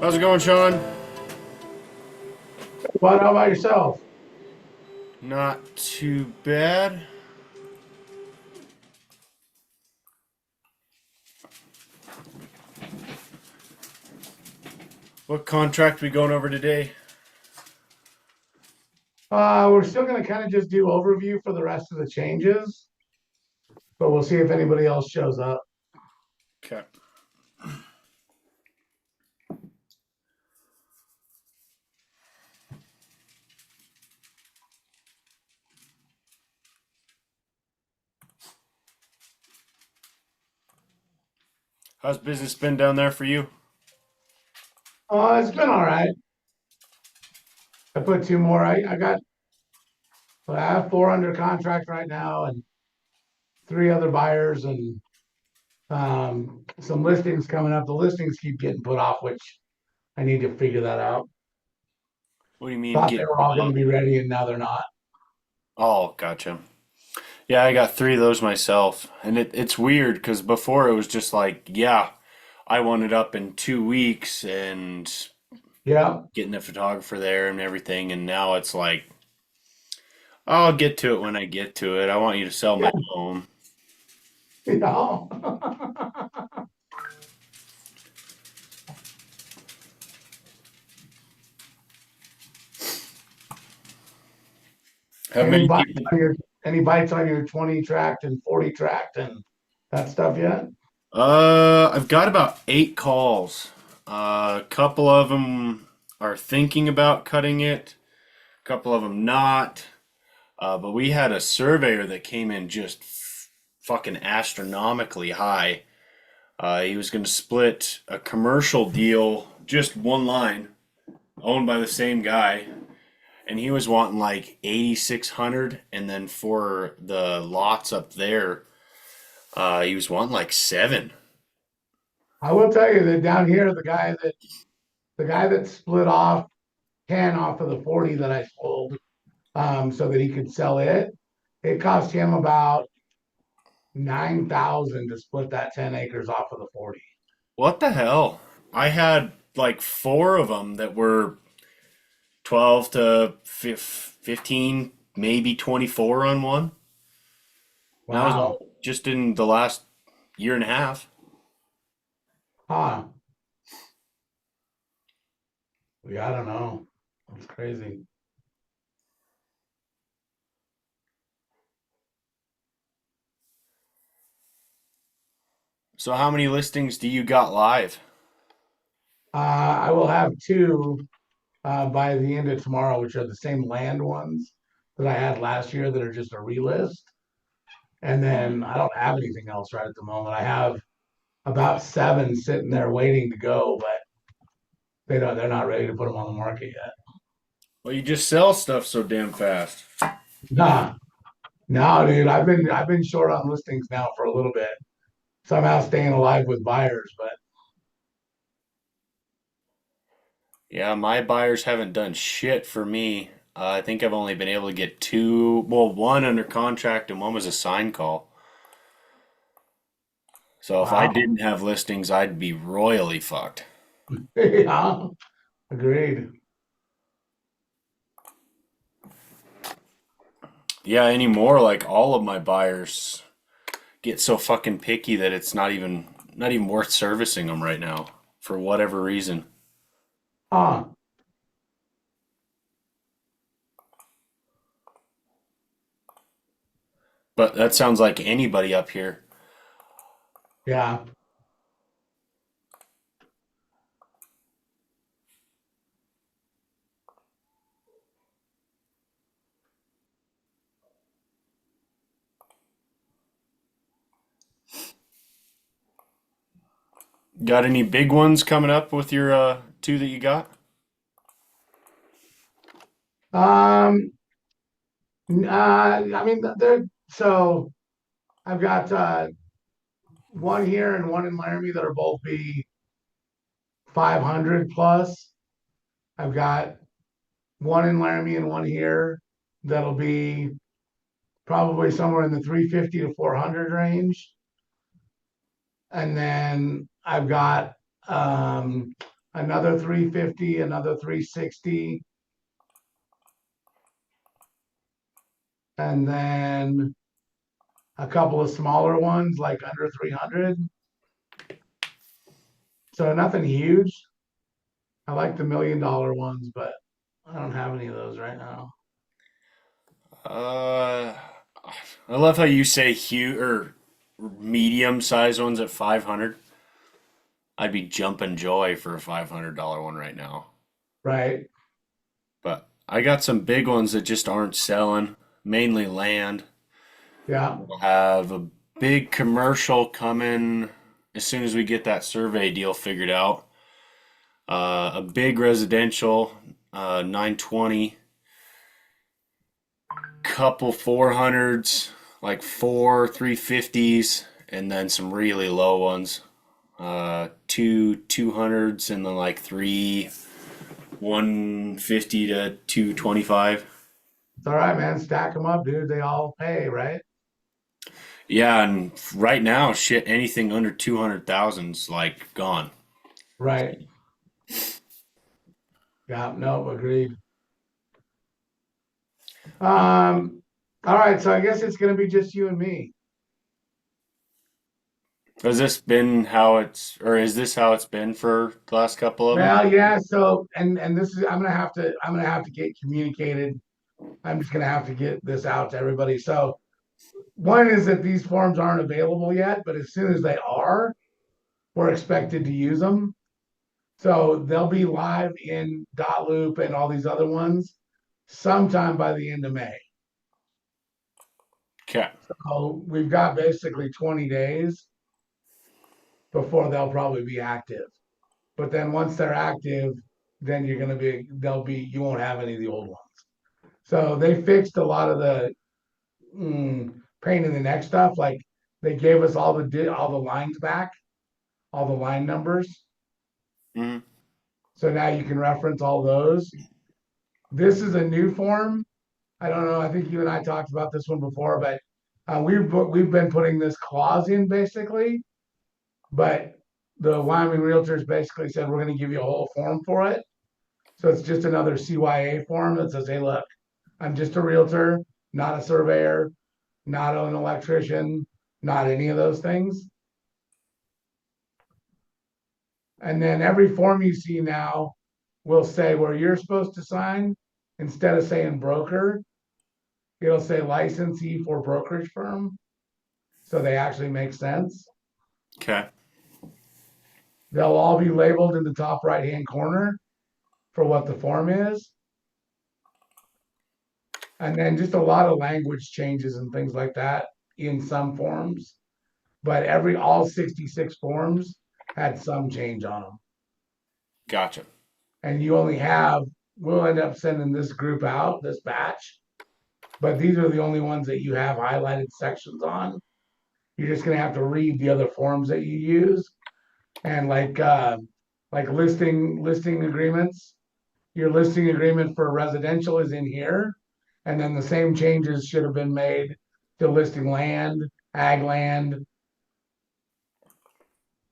How's it going, Sean? What how about yourself? Not too bad. What contract we going over today? We're still going to kind of just do overview for the rest of the changes, but we'll see if anybody else shows up. Okay. How's business been down there for you? It's been all right. I put two more. I have four under contract right now and three other buyers and some listings coming up. The listings keep getting put off, which I need to figure that out. What do you mean Thought they getting were put all going to up? be ready and now they're not. Oh, gotcha. Yeah, I got three of those myself. And it's weird because before it was just like, yeah, I want it up in 2 weeks and Yeah. getting the photographer there and everything. And now it's like, I'll get to it when I get to it. I want you to sell my Yeah. home. You know. Have any many bites people? on your any bites on your 20 tract and 40 tract and that stuff yet? I've got about 8 calls. A couple of them are thinking about cutting it, a couple of them not. But we had a surveyor that came in just fucking astronomically high. He was going to split a commercial deal, just one line, owned by the same guy, and he was wanting like 8,600, and then for the lots up there, he was wanting like seven. I will tell you that down here, the guy that split off 10 off of the 40 that I sold, so that he could sell it, it cost him about 9,000 to split that 10 acres off of the 40. What the hell? I had like four of them that were 12 to 15, maybe 24 on one. And that was Wow. all just in the last year and a half. Huh. Yeah, I don't know. It's crazy. So how many listings do you got live? I will have two by the end of tomorrow, which are the same land ones that I had last year that are just a relist. And then I don't have anything else right at the moment. I have about seven sitting there waiting to go, but they're not ready to put them on the market yet. Well, you just sell stuff so damn fast. Nah, no, dude, I've been short on listings now for a little bit. Somehow staying alive with buyers, but Yeah, my buyers haven't done shit for me. I think I've only been able to get two, well, one under contract and one was a sign call. So if I wow. didn't have listings, I'd be royally fucked. Yeah, agreed. Yeah, anymore, like all of my buyers get so fucking picky that it's not even worth servicing them right now for whatever reason. Huh. But that sounds like anybody up here. Yeah. Got any big ones coming up with your two that you got? Um, I mean, they're so I've got one here and one in Laramie that'll both be 500 plus. I've got one in Laramie and one here that'll be probably somewhere in the 350 to 400 range. And then I've got another 350, another 360, and then a couple of smaller ones like under 300. So nothing huge. I like the $1 million ones, but I don't have any of those right now. Uh, I love how you say huge or medium size ones at 500. I'd be jumping joy for a $500 one right now. Right. But I got some big ones that just aren't selling, mainly land. Yeah. We'll have a big commercial coming as soon as we get that survey deal figured out. A big residential, 920, couple 400s, like four 350s, and then some really low ones. Two 200s, and then like three 150 to 225. It's all right, man. Stack them up, dude. They all pay, right? Yeah, and right now, shit, anything under 200,000's like gone. Right. Yeah. No, agreed. All right. So I guess it's going to be just you and me. Has this been how it's, or is this how it's been for the last couple of them? Well, yeah. So, and this is I'm gonna have to get communicated. I'm just gonna have to get this out to everybody. So, one is that these forms aren't available yet, but as soon as they are, we're expected to use them. So they'll be live in Dot Loop and all these other ones sometime by the end of May. Okay, So we've got basically 20 days before they'll probably be active. But then once they're active, then you won't have any of the old ones. So they fixed a lot of the pain in the neck stuff. Like they gave us all the lines back, all the line numbers. hmm. So now you can reference all those. This is a new form. I don't know. I think you and I talked about this one before, but we've been putting this clause in basically, but the Wyoming Realtors basically said we're going to give you a whole form for it. So it's just another CYA form that says, "Hey, look, I'm just a realtor, not a surveyor, not an electrician, not any of those things." And then every form you see now will say where you're supposed to sign instead of saying broker, it'll say licensee for brokerage firm. So they actually make sense. Okay, They'll all be labeled in the top right hand corner for what the form is. And then just a lot of language changes and things like that in some forms. But all 66 forms had some change on them. gotcha. And we'll end up sending this group out, this batch, but these are the only ones that you have highlighted sections on. You're just going to have to read the other forms that you use and like listing agreements. Your listing agreement for residential is in here, and then the same changes should have been made to listing land, ag land.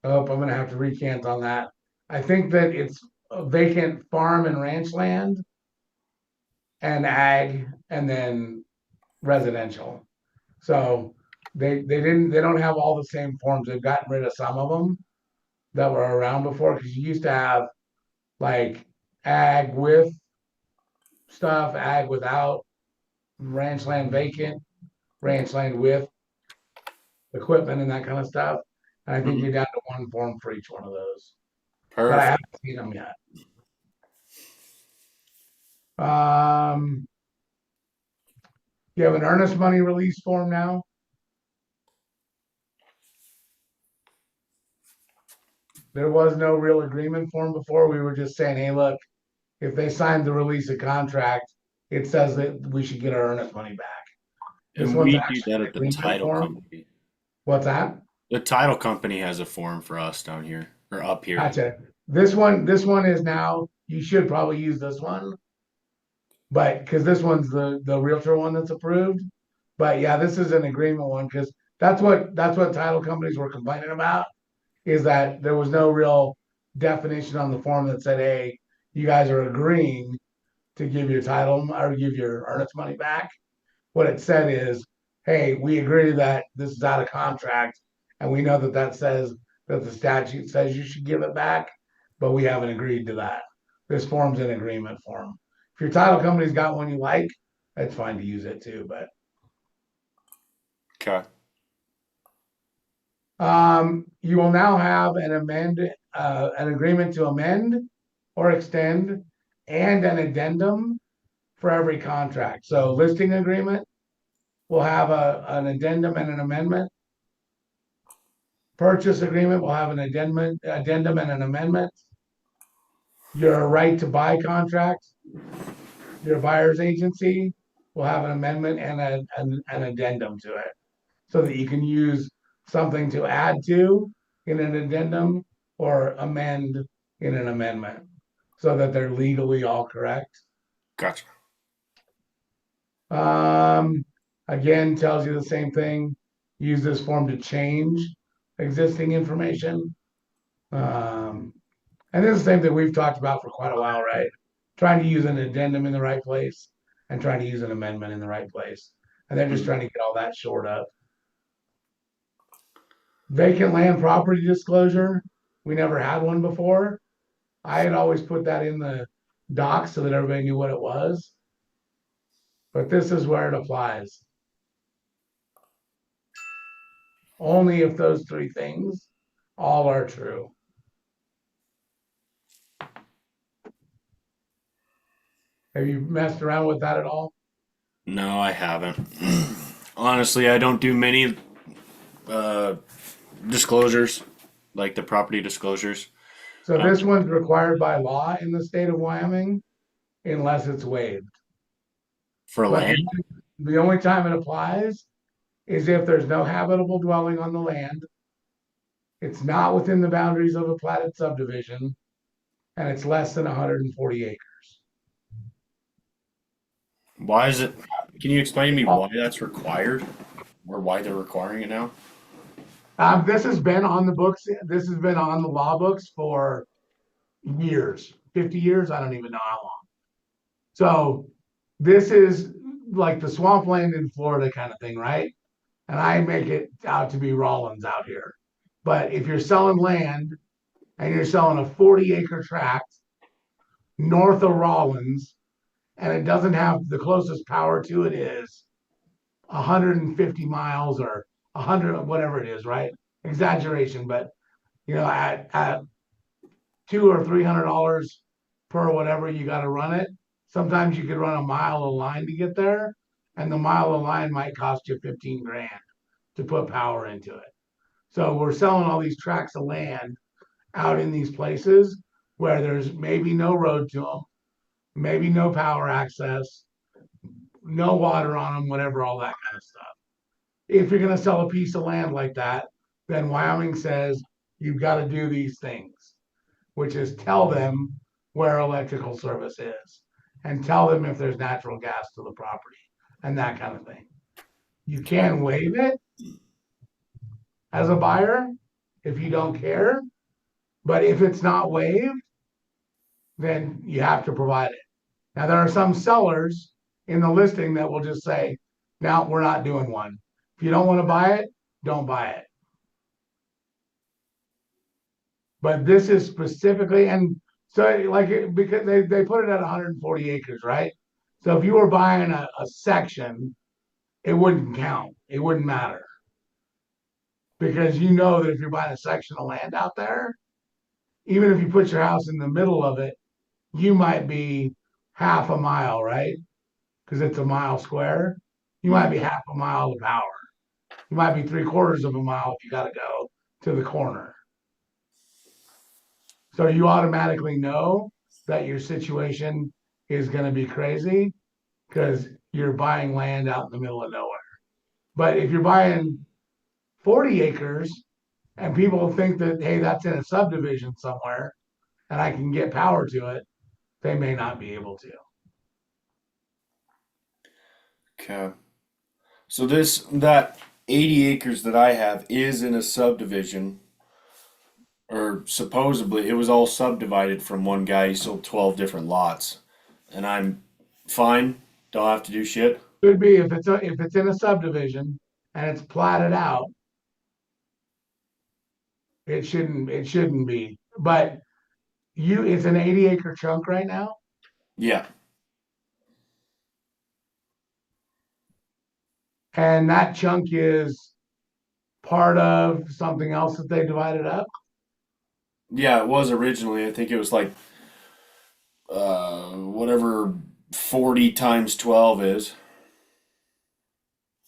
Oh, I'm gonna have to recant on that. I think that it's a vacant farm and ranch land and ag and then residential. So they don't have all the same forms. They've gotten rid of some of them that were around before because you used to have like ag with stuff, ag without, ranch land vacant, ranch land with equipment and that kind of stuff. And I think Hmm. you're down to one form for each one of those, but I Perfect. haven't seen them yet. Um, you have an earnest money release form now. There was no real agreement form before. We were just saying, hey, look, if they signed the release of contract, it says that we should get our earnest money back. This And one's we do actually that an at the agreement title form. company. What's that? The title company has a form for us down here or up here. Gotcha. This one is now, you should probably use this one, but because this one's the realtor one that's approved. But yeah, this is an agreement one because that's what title companies were complaining about is that there was no real definition on the form that said, hey, you guys are agreeing to give your title or give your earnest money back. What it said is, hey, we agree that this is out of contract, and we know that that says that the statute says you should give it back, but we haven't agreed to that. This form's an agreement form. If your title company's got one you like, it's fine to use it too. But Okay. you will now have an agreement to amend or extend, and an addendum for every contract. So listing agreement will have an addendum and an amendment. Purchase agreement will have an addendum and an amendment. Your right to buy contract, your buyer's agency will have an amendment and an addendum to it so that you can use something to add to in an addendum or amend in an amendment so that they're legally all correct. Gotcha. Um, again, tells you the same thing. Use this form to change existing information. And this is the same thing we've talked about for quite a while, right? Trying to use an addendum in the right place and trying to use an amendment in the right place. And they're just Mhm. trying to get all that shored up. Vacant land property disclosure. We never had one before. I had always put that in the docs so that everybody knew what it was. But this is where it applies. Only if those three things all are true. Have you messed around with that at all? No, I haven't. Honestly, I don't do many uh, disclosures, like the property disclosures. So Um, this one's required by law in the state of Wyoming unless it's waived. for But land, the only time it applies is if there's no habitable dwelling on the land, it's not within the boundaries of a platted subdivision, and it's less than 140 acres. why is it? Can you explain to me Oh, why that's required, or why they're requiring it now? this has been on the books. This has been on the law books for years, 50 years. I don't even know how long. So this is like the swampland in Florida kind of thing, right? And I make it out to be Rollins out here. But if you're selling land and you're selling a 40-acre tract north of Rollins, and it doesn't have the closest power to it is 150 miles or 100, whatever it is, right? Exaggeration, but at $200 or $300 per whatever you got to run it. Sometimes you could run a mile of line to get there, and the mile of line might cost you 15 grand to put power into it. So we're selling all these tracts of land out in these places where there's maybe no road to them, maybe no power access, no water on them, whatever, all that kind of stuff. If you're going to sell a piece of land like that, then Wyoming says you've got to do these things, which is tell them where electrical service is and tell them if there's natural gas to the property and that kind of thing. You Okay. can waive it as a buyer if you don't care, but if it's not waived, then you have to provide it. Now, there are some sellers in the listing that will just say, no, we're not doing one. If you don't want to buy it, don't buy it. But this is specifically, and so like because they put it at 140 acres, right? So if you were buying a section, it wouldn't count. It wouldn't matter because you know that if you're buying a section of land out there, even if you put your house in the middle of it, you might be half a mile, right? Because it's a mile square. You might be Mhm. half a mile of power. You might be three-quarters of a mile if you got to go to the corner. So you automatically know that your situation is going to be crazy because you're buying land out in the middle of nowhere. But if you're buying 40 acres and people think that, hey, that's in a subdivision somewhere and I can get power to it, they may not be able to. Okay. So that 80 acres that I have is in a subdivision. or supposedly it was all subdivided from one guy. He sold 12 different lots, and I'm fine. Don't have to do shit. Could be if it's in a subdivision and it's platted out, it shouldn't be. But it's an 80-acre chunk right now, Yeah, and that chunk is part of something else that they divided up. yeah, it was originally. I think it was like whatever 40 times 12 is.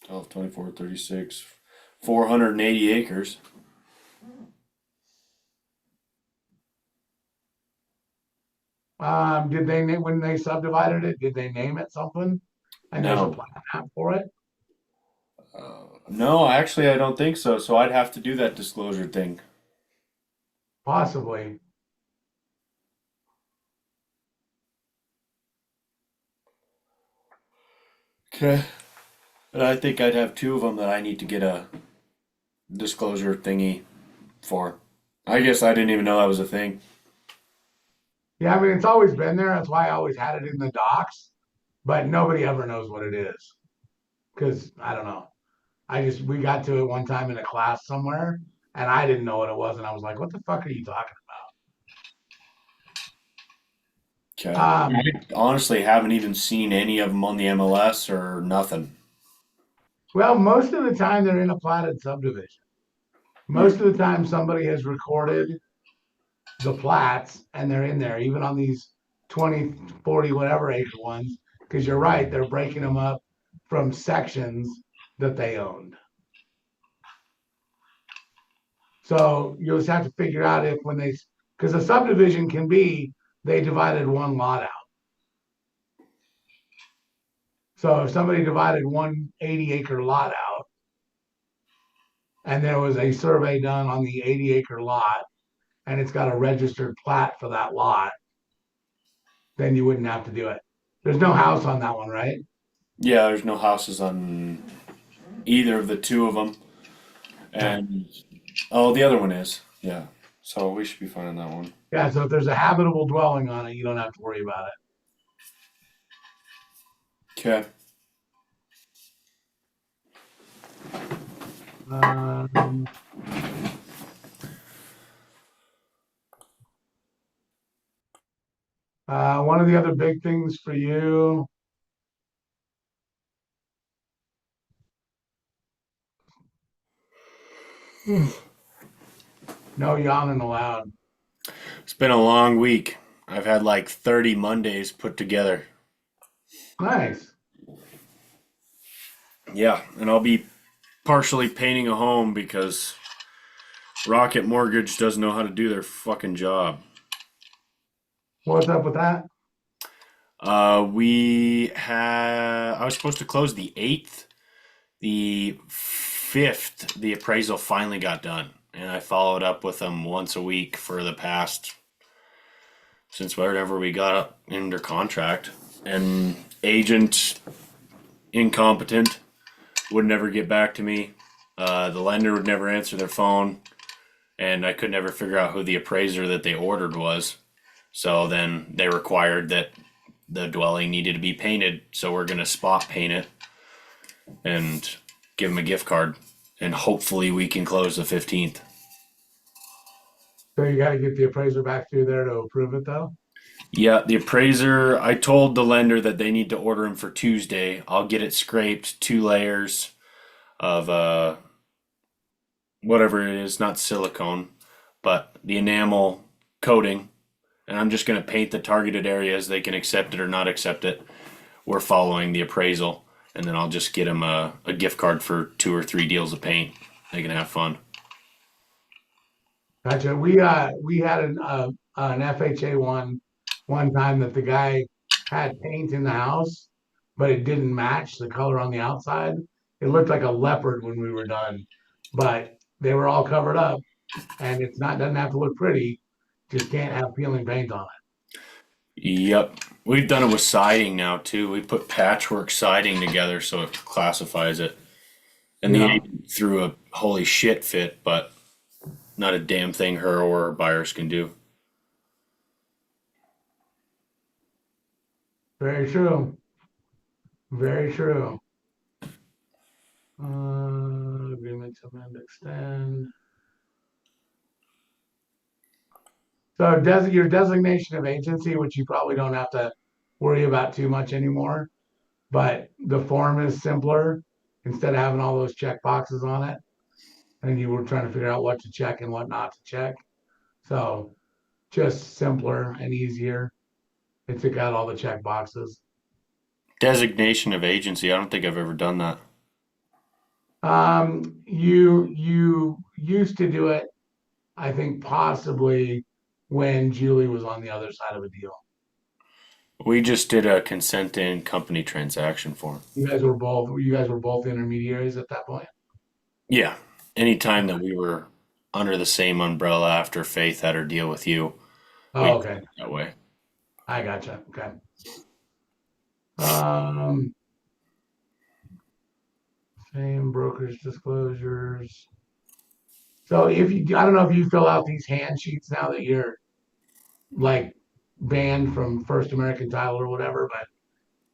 12, 24, 36, 480 acres. Did they name when they subdivided it? Did they name it something? And there's a No. plat map for it, No, actually, I don't think so. So I'd have to do that disclosure thing. possibly. Okay. And I think I'd have two of them that I need to get a disclosure thingy for. I guess I didn't even know that was a thing. Yeah, I mean it's always been there. That's why I always had it in the docs, but nobody ever knows what it is because I don't know. We got to it one time in a class somewhere, and I didn't know what it was, and I was like, "What the fuck are you talking Okay. about?" I honestly haven't even seen any of them on the MLS or nothing. Well, most of the time they're in a platted subdivision. Hmm. Most of the time somebody has recorded the plats and they're in there, even on these 20, 40, whatever acre ones, because you're right, they're breaking them up from sections that they owned. So you'll just have to figure out if when they, because a subdivision can be they divided one lot out. So if somebody divided one 80-acre lot out and there was a survey done on the 80-acre lot and it's got a registered plat for that lot, then you wouldn't have to do it. There's no house on that one, right? Yeah, there's no houses on either of the two of them. Okay. And, oh, the other one is. Yeah. So we should be fine on that one. Yeah, so if there's a habitable dwelling on it, you don't have to worry about Okay. it. One of the other big things for you, no yawning allowed. It's been a long week. I've had like 30 Mondays put together. Nice. Yeah, and I'll be partially painting a home because Rocket Mortgage doesn't know how to do their fucking job. What's up with that? I was supposed to close the 8th. The 5th, the appraisal finally got done. And I followed up with them once a week for the past, since whenever we got up under contract. And agent incompetent would never get back to me. The lender would never answer their phone. And I could never figure out who the appraiser that they ordered was. So then they required that the dwelling needed to be painted. So we're going to spot paint it and give them a gift card. And hopefully we can close the 15th. So you got to get the appraiser back through there to approve it, though. Yeah, the appraiser, I told the lender that they need to order him for Tuesday. I'll get it scraped, 2 layers of whatever it is, not silicone, but the enamel coating. And I'm just going to paint the targeted areas. They can accept it or not accept it. We're following the appraisal. And then I'll just get them a gift card for 2 or 3 deals of paint. They can have fun. Gotcha. We had an FHA one time that the guy had paint in the house, but it didn't match the color on the outside. It looked like a leopard when we were done, but they were all covered up, and it's not doesn't have to look pretty. Just can't have peeling paint on Yep. We've done it with siding now too. We put patchwork siding together so it classifies it. it. And the Yeah. agent threw a holy shit fit, but not a damn thing her or her buyers can do. Very true. Very true. Agreement to amend, extend. So your designation of agency, which you probably don't have to worry about too much anymore, but the form is simpler instead of having all those check boxes on it. And you were trying to figure out what to check and what not to check. So just simpler and easier. It took out all the check boxes. Designation of agency. I don't think I've ever done that. You used to do it, I think possibly when Julie was on the other side of a deal. We just did a consent in company transaction form. You guys were both intermediaries at that point. Yeah. Anytime that we were under the same umbrella after Faith had her deal with you, we Oh, did okay. it that way. I gotcha. Okay. Um, same brokerage disclosures. So I don't know if you fill out these hand sheets now that you're like banned from First American Title or whatever, but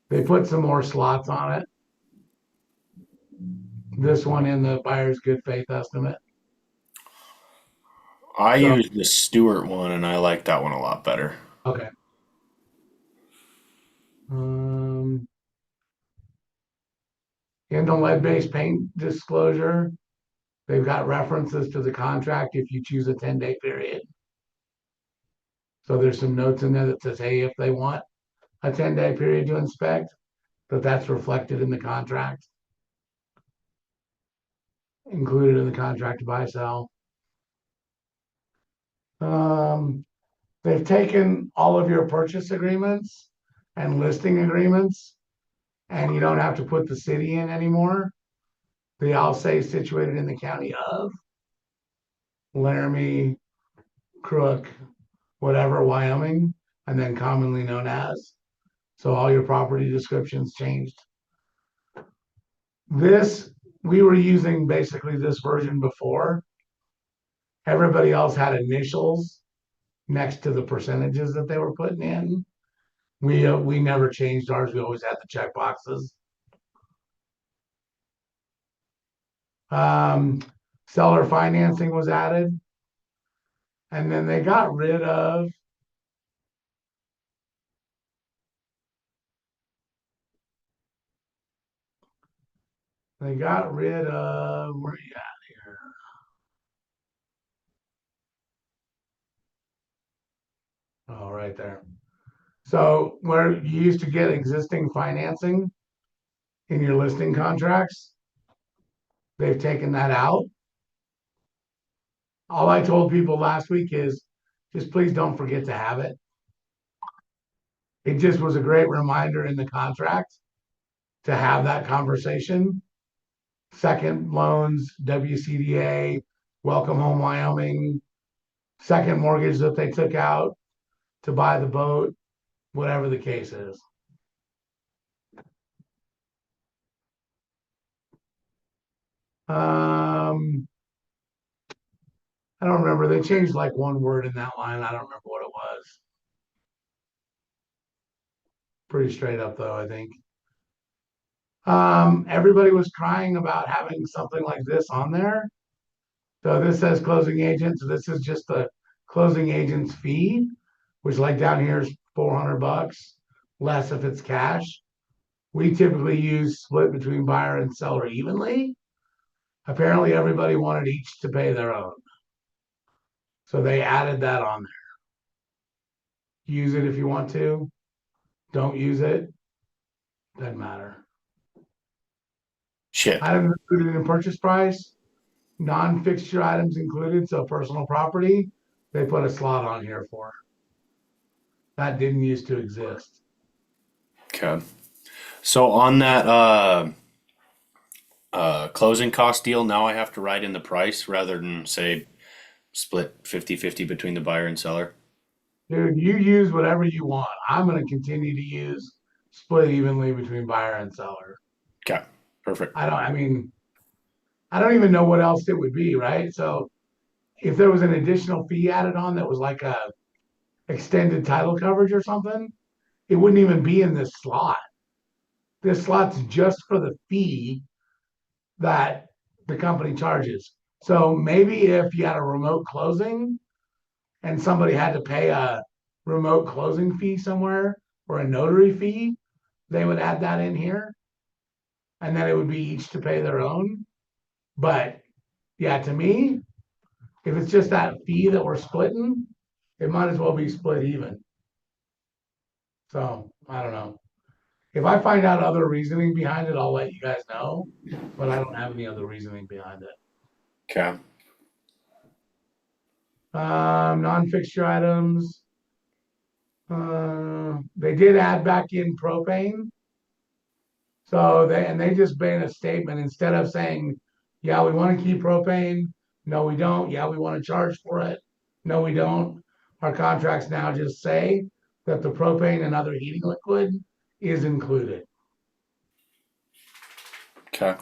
they put some more slots on it. This one in the buyer's good faith estimate. I So, used the Stewart one and I like that one a lot better. okay. Um, in the lead-based paint disclosure, they've got references to the contract if you choose a 10-day period. So there's some notes in there that says, hey, if they want a 10-day period to inspect, that's reflected in the contract, included in the contract to buy, sell. Um, they've taken all of your purchase agreements and listing agreements, and you don't have to put the city in anymore. They all say situated in the county of Laramie, Crook, whatever, Wyoming, and then commonly known as. So all your property descriptions changed. This, we were using basically this version before. Everybody else had initials next to the percentages that they were putting in. We never changed ours. We always had the check boxes. Um, Seller financing was added, and then they got rid of where you at here? Oh, right there. So where you used to get existing financing in your listing contracts, they've taken that out. All I told people last week is just please don't forget to have it. It just was a great reminder in the contract to have that conversation. Second loans, WCDA, Welcome Home Wyoming, second mortgage that they took out to buy the boat, whatever the case is. Um, I don't remember. They changed like one word in that line. I don't remember what it was. Pretty straight up though, I think. Everybody was crying about having something like this on there. So this says closing agent. So this is just the closing agent's fee, which like down here is 400 bucks, less if it's cash. We typically use split between buyer and seller evenly. Apparently everybody wanted each to pay their own. So they added that on there. Use it if you want to. Don't use it. Doesn't matter. Shit. Items included in purchase price, non-fixture items included, so personal property, they put a slot on here for. That didn't used to exist. Okay. So on that closing cost deal, now I have to write in the price rather than say split 50-50 between the buyer and seller. Dude, you use whatever you want. I'm going to continue to use split evenly between buyer and seller. Okay. Perfect. I mean, I don't even know what else it would be, right? So if there was an additional fee added on that was like a extended title coverage or something, it wouldn't even be in this slot. This slot's just for the fee that the company charges. So maybe if you had a remote closing and somebody had to pay a remote closing fee somewhere or a notary fee, they would add that in here and then it would be each to pay their own. But yeah, to me, if it's just that fee that we're splitting, it might as well be split even. So I don't know. If I find out other reasoning behind it, I'll let you guys know. But I don't have any other reasoning behind it. Okay. Non-fixture items. They did add back in propane. So they just made a statement instead of saying, yeah, we want to keep propane. No, we don't. Yeah, we want to charge for it. No, we don't. Our contracts now just say that the propane and other heating liquid is included. Okay.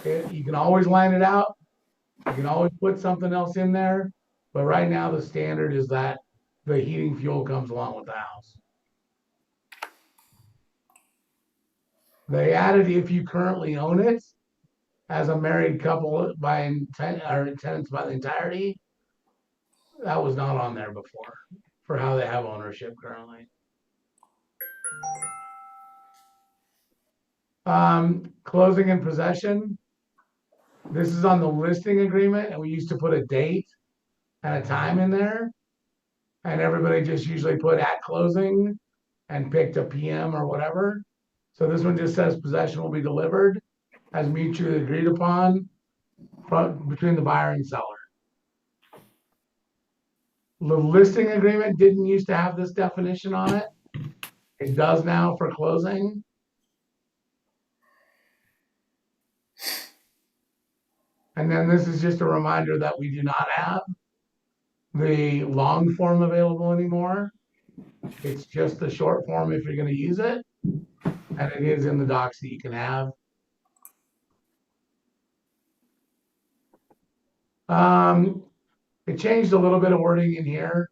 You can always line it out. You can always put something else in there. But right now, the standard is that the heating fuel comes along with the house. They added if you currently own it as a married couple by intent or tenants by the entirety. That was not on there before for how they have ownership currently. Closing and possession. This is on the listing agreement, and we used to put a date and a time in there, and everybody just usually put at closing and picked a PM or whatever. So this one just says possession will be delivered as mutually agreed upon between the buyer and seller. The listing agreement didn't used to have this definition on it. It does now for closing. And then this is just a reminder that we do not have the long form available anymore. It's just the short form if you're going to use it. And it is in the docs that you can have. Um, it changed a little bit of wording in here,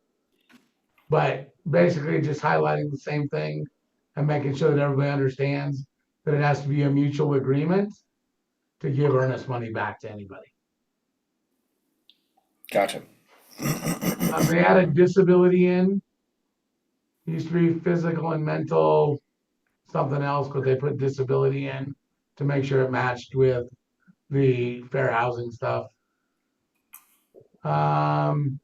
but basically just highlighting the same thing and making sure that everybody understands that it has to be a mutual agreement to give earnest money back to anybody. Gotcha. They added disability in. It used to be physical and mental, something else, but they put disability in to make sure it matched with the fair housing stuff. Um,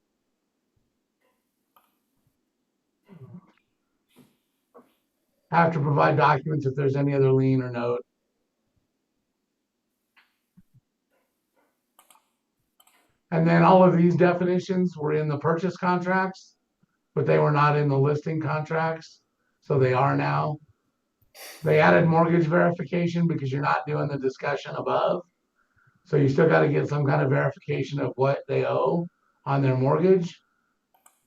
have to provide documents if there's any other lien or note. And then all of these definitions were in the purchase contracts, but they were not in the listing contracts. So they are now. They added mortgage verification because you're not doing the discussion above. So you still got to get some kind of verification of what they owe on their mortgage.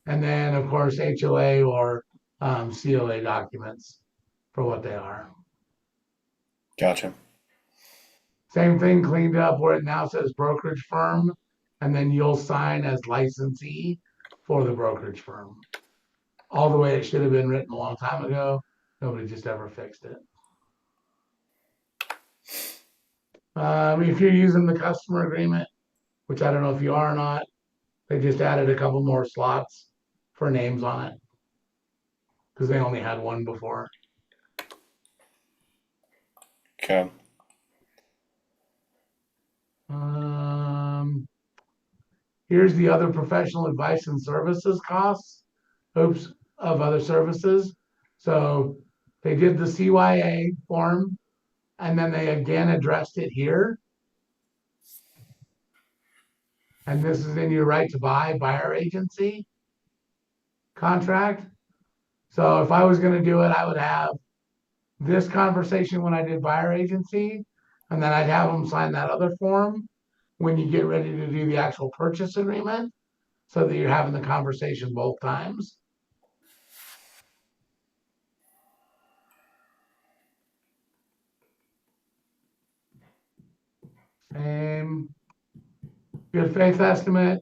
And then, of course, HOA or COA documents for what they are. Gotcha. Same thing cleaned up where it now says brokerage firm, and then you'll sign as licensee for the brokerage firm. All the way it should have been written a long time ago. Nobody just ever fixed it. If you're using the customer agreement, which I don't know if you are or not, they just added a couple more slots for names on it because they only had one before. Okay. Here's the other professional advice and services costs. Oops, of other services. So they did the CYA form and then they again addressed it here. And this is in your right to buy buyer agency contract. So if I was going to do it, I would have this conversation when I did buyer agency, and then I'd have them sign that other form when you get ready to do the actual purchase agreement so that you're having the conversation both times. Same. Good faith estimate.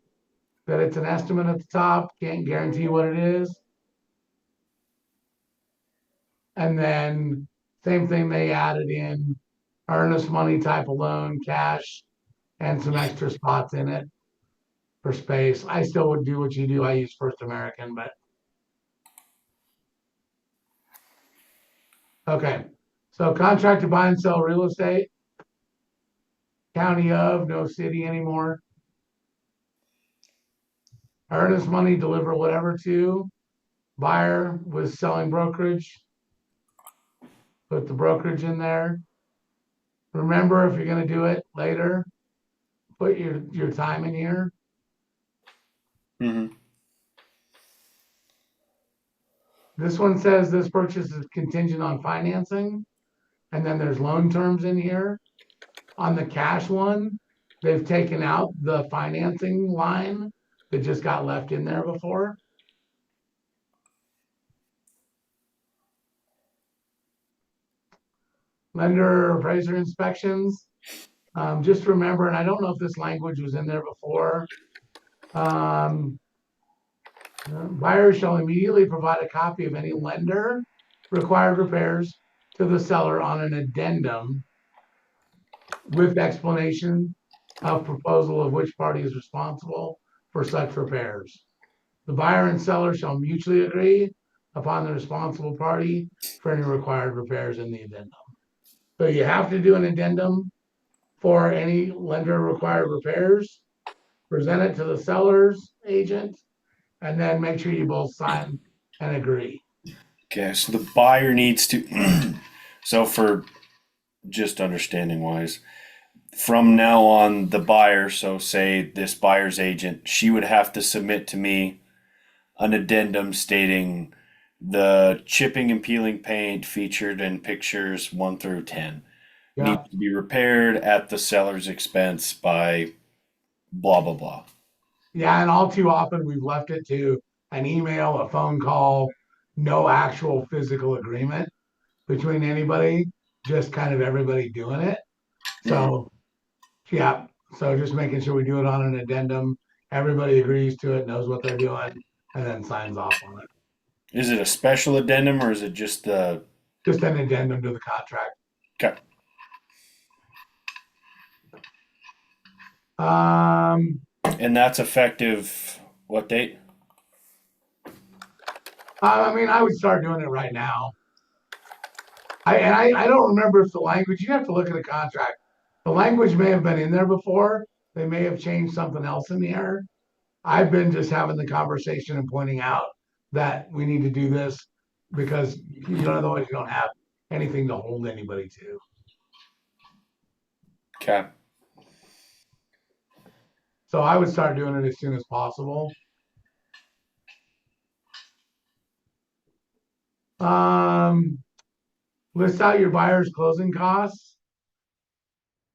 that it's an estimate at the top, can't guarantee what it is. And then same thing, they added in earnest money type of loan, cash, and some extra spots in it for space. I still would do what you do. I use First American, but okay. So contract to buy and sell real estate, county of, no city anymore. Earnest money, deliver whatever to. Buyer was selling brokerage, put the brokerage in there. Remember, if you're going to do it later, put your time in here. Hmm. This one says this purchase is contingent on financing, and then there's loan terms in here. On the cash one, they've taken out the financing line that just got left in there before. Lender appraiser inspections. Just remember, and I don't know if this language was in there before. Um, Buyer shall immediately provide a copy of any lender required repairs to the seller on an addendum with explanation of proposal of which party is responsible for such repairs. The buyer and seller shall mutually agree upon the responsible party for any required repairs in the addendum. So you have to do an addendum for any lender required repairs, present it to the seller's agent, and then make sure you both sign and agree. Okay, so the buyer needs to. So for just understanding wise, from now on, the buyer, so say this buyer's agent, she would have to submit to me an addendum stating the chipping and peeling paint featured in pictures 1 through 10 Yeah. needs to be repaired at the seller's expense by blah blah blah. Yeah. And all too often we've left it to an email, a phone call, no actual physical agreement between anybody, just kind of everybody doing it. Mhm. So, yeah. So just making sure we do it on an addendum. Everybody agrees to it, knows what they're doing, and then signs off on it. Is it a special addendum or is it just the? Just an addendum to the contract. Okay. Um, And that's effective what date? I mean, I would start doing it right now. I don't remember if the language, you have to look at the contract. The language may have been in there before. They may have changed something else in there. I've been just having the conversation and pointing out that we need to do this because you don't, otherwise you don't have anything to hold anybody to. Okay. So I would start doing it as soon as possible. Um, List out your buyer's closing costs.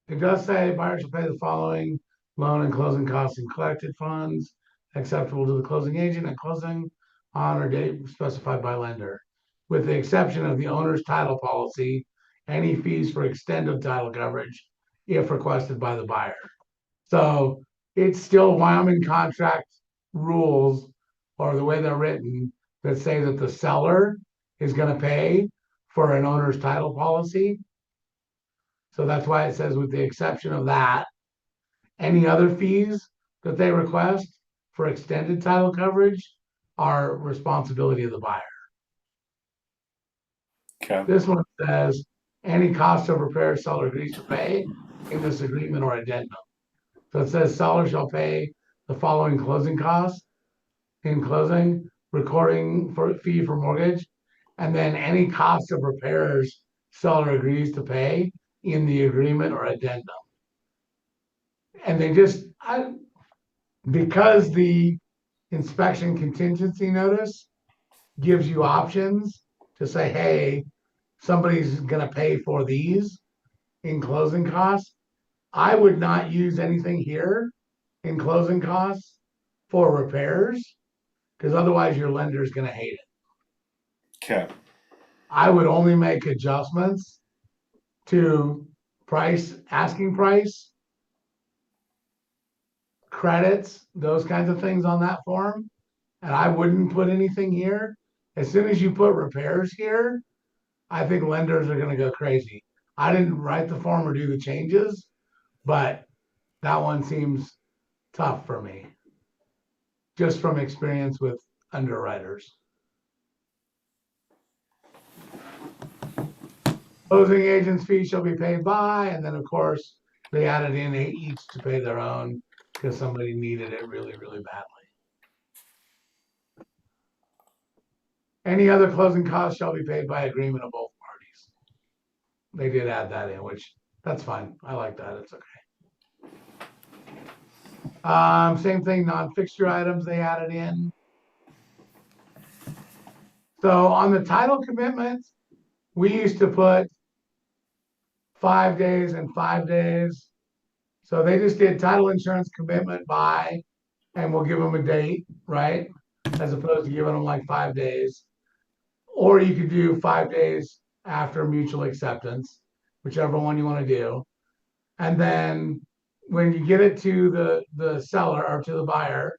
It does say buyers shall pay the following loan and closing costs and collected funds acceptable to the closing agent at closing on or date specified by lender. With the exception of the owner's title policy, any fees for extended title coverage if requested by the buyer. So it's still Wyoming contract rules or the way they're written that say that the seller is going to pay for an owner's title policy. So that's why it says with the exception of that, any other fees that they request for extended title coverage are responsibility of the buyer. Okay. This one says any cost of repair seller agrees to pay in this agreement or addendum. So it says seller shall pay the following closing costs in closing, recording for fee for mortgage, and then any cost of repairs seller agrees to pay in the agreement or addendum. And they just, because the inspection contingency notice gives you options to say, hey, somebody's going to pay for these in closing costs. I would not use anything here in closing costs for repairs because otherwise your lender is going to hate it. Okay. I would only make adjustments to price, asking price, credits, those kinds of things on that form. And I wouldn't put anything here. As soon as you put repairs here, I think lenders are going to go crazy. I didn't write the form or do the changes, but that one seems tough for me, just from experience with underwriters. Closing agents' fee shall be paid by, and then of course they added in each to pay their own because somebody needed it really, really badly. Any other closing costs shall be paid by agreement of both parties. They did add that in, which that's fine. I like that. It's okay. Same thing, non-fixture items they added in. So on the title commitment, we used to put 5 days and 5 days. So they just did title insurance commitment by, and we'll give them a date, right? As opposed to giving them like 5 days. Or you could do 5 days after mutual acceptance, whichever one you want to do. And then when you get it to the seller or to the buyer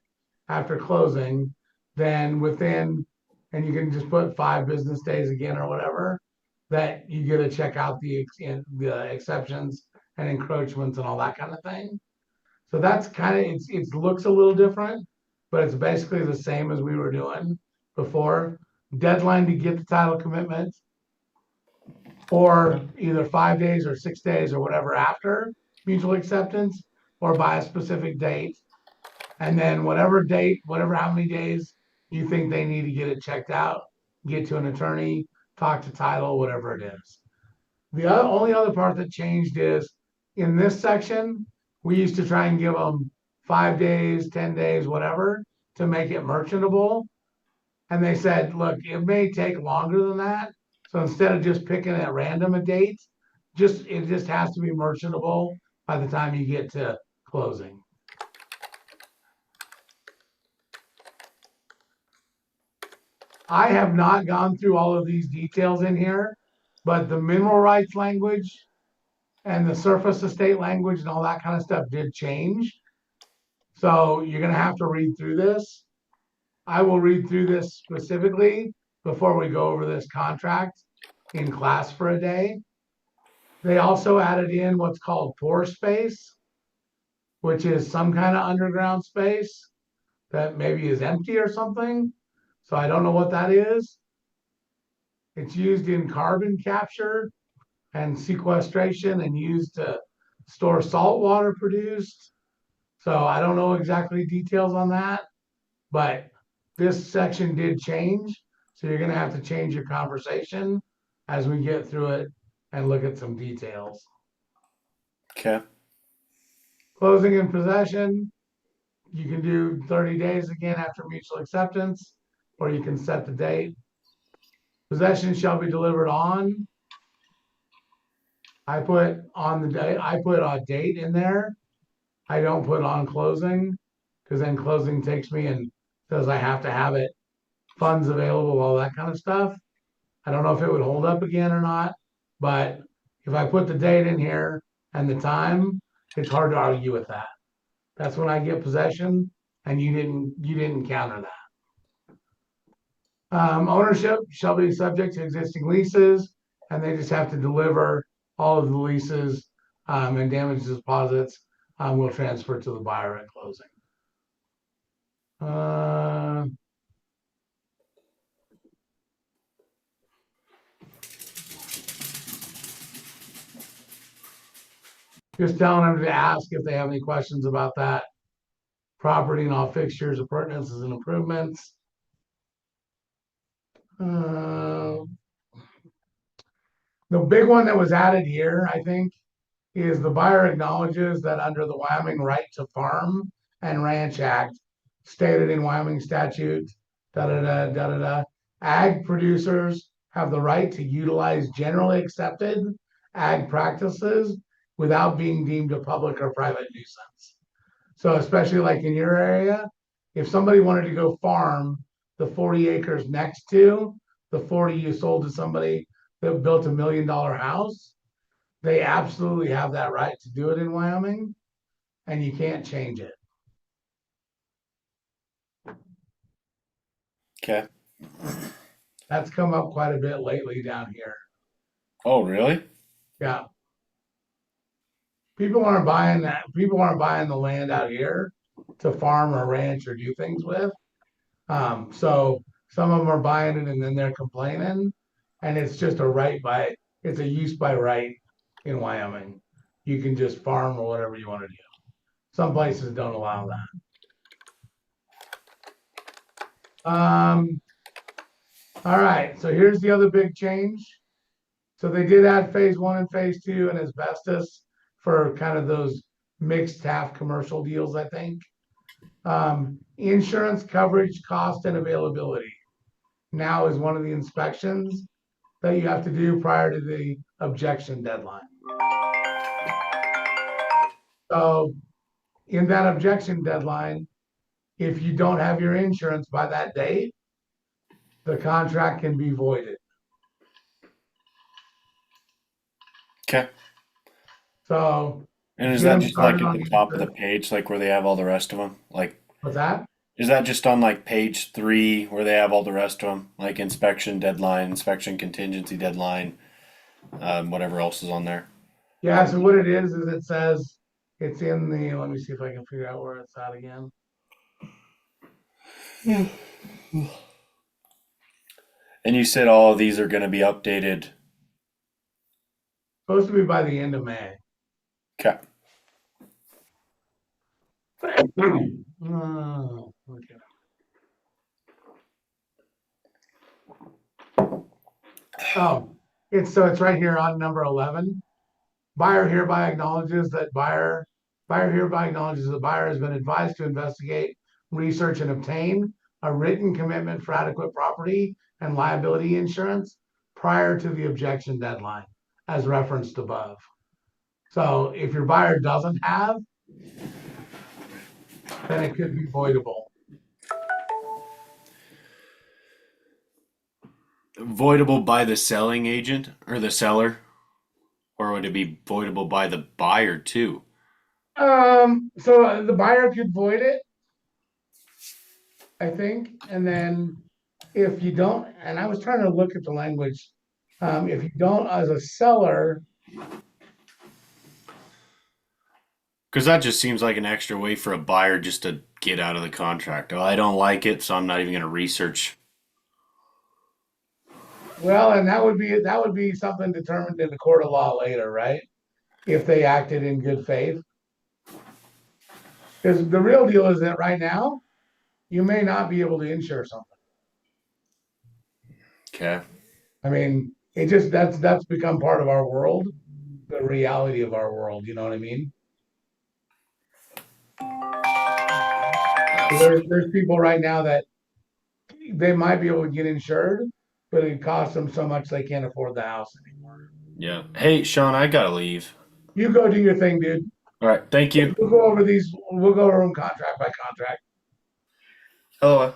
after closing, then within, and you can just put 5 business days again or whatever, that you get to check out the exceptions and encroachments and all that kind of thing. So that's kind of it looks a little different, but it's basically the same as we were doing before. Deadline to get the title commitment, or either 5 days or 6 days or whatever after mutual acceptance, or by a specific date. And then whatever date, whatever how many days you think they need to get it checked out, get to an attorney, talk to title, whatever it is. The only other part that changed is in this section, we used to try and give them 5 days, 10 days, whatever, to make it merchantable. And they said, look, it may take longer than that. So instead of just picking at random a date, it just has to be merchantable by the time you get to closing. I have not gone through all of these details in here, but the mineral rights language and the surface estate language and all that kind of stuff did change. So you're going to have to read through this. I will read through this specifically before we go over this contract in class for a day. They also added in what's called pore space, which is some kind of underground space that maybe is empty or something. So I don't know what that is. It's used in carbon capture and sequestration and used to store salt water produced. So I don't know exactly details on that, but this section did change. So you're going to have to change your conversation as we get through it and look at some details. Okay. Closing in possession, you can do 30 days again after mutual acceptance, or you can set the date. Possession shall be delivered on. I put on the day, I put a date in there. I don't put on closing because then closing takes me and says I have to have it, funds available, all that kind of stuff. I don't know if it would hold up again or not, but if I put the date in here and the time, it's hard to argue with that. That's when I get possession, and you didn't counter that. Ownership shall be subject to existing leases, and they just have to deliver all of the leases and damage deposits will transfer to the buyer at closing. Uh, just telling them to ask if they have any questions about that. Property and all fixtures, appurtenances, and improvements. The big one that was added here, I think, is the buyer acknowledges that under the Wyoming Right to Farm and Ranch Act, stated in Wyoming statute, da da da da da da, ag producers have the right to utilize generally accepted ag practices without being deemed a public or private nuisance. So especially like in your area, if somebody wanted to go farm the 40 acres next to the 40 you sold to somebody that built $1 million house, they absolutely have that right to do it in Wyoming, and you can't change it. Okay. That's come up quite a bit lately down here. Oh, really? Yeah. People aren't buying that. People aren't buying the land out here to farm or ranch or do things with. So some of them are buying it and then they're complaining, and it's just a right by, it's a use by right in Wyoming. You can just farm or whatever you want to do. Some places don't allow that. All right. So here's the other big change. So they did add phase one and phase two and asbestos for kind of those mixed half commercial deals, I think. Insurance coverage, cost, and availability now is one of the inspections that you have to do prior to the objection deadline. So in that objection deadline, if you don't have your insurance by that date, the contract can be voided. Okay. So And is get that them just like started at on the the top of the insurance. page, like where they have all the rest of them? Like, What's that? is that just on like page 3 where they have all the rest of them? Like inspection deadline, inspection contingency deadline, whatever else is on there? Yeah, so what it is it says it's in the, let me see if I can figure out where it's at again. And you said all of these are going to be updated. Supposed to be by the end of May. Okay. Oh, okay. Oh, it's right here on number 11. Buyer hereby acknowledges the buyer has been advised to investigate, research, and obtain a written commitment for adequate property and liability insurance prior to the objection deadline, as referenced above. So if your buyer doesn't have, then it could be voidable. Voidable by the selling agent or the seller? Or would it be voidable by the buyer too? So the buyer could void it, I think, and then if you don't, and I was trying to look at the language, if you don't, as a seller, Because that just seems like an extra way for a buyer just to get out of the contract. Oh, I don't like it, so I'm not even going to research. well, and that would be something determined in the court of law later, right? If they acted in good faith. Because the real deal is that right now, you may not be able to insure something. Okay. I mean, it just that's become part of our world, the reality of our world, you know what I mean? So there's people right now that they might be able to get insured, but it costs them so much they can't afford the house anymore. Yeah. Hey, Sean, I gotta leave. You go do your thing, dude. All right. Thank you. We'll go over these. We'll go over them contract by contract. Hello.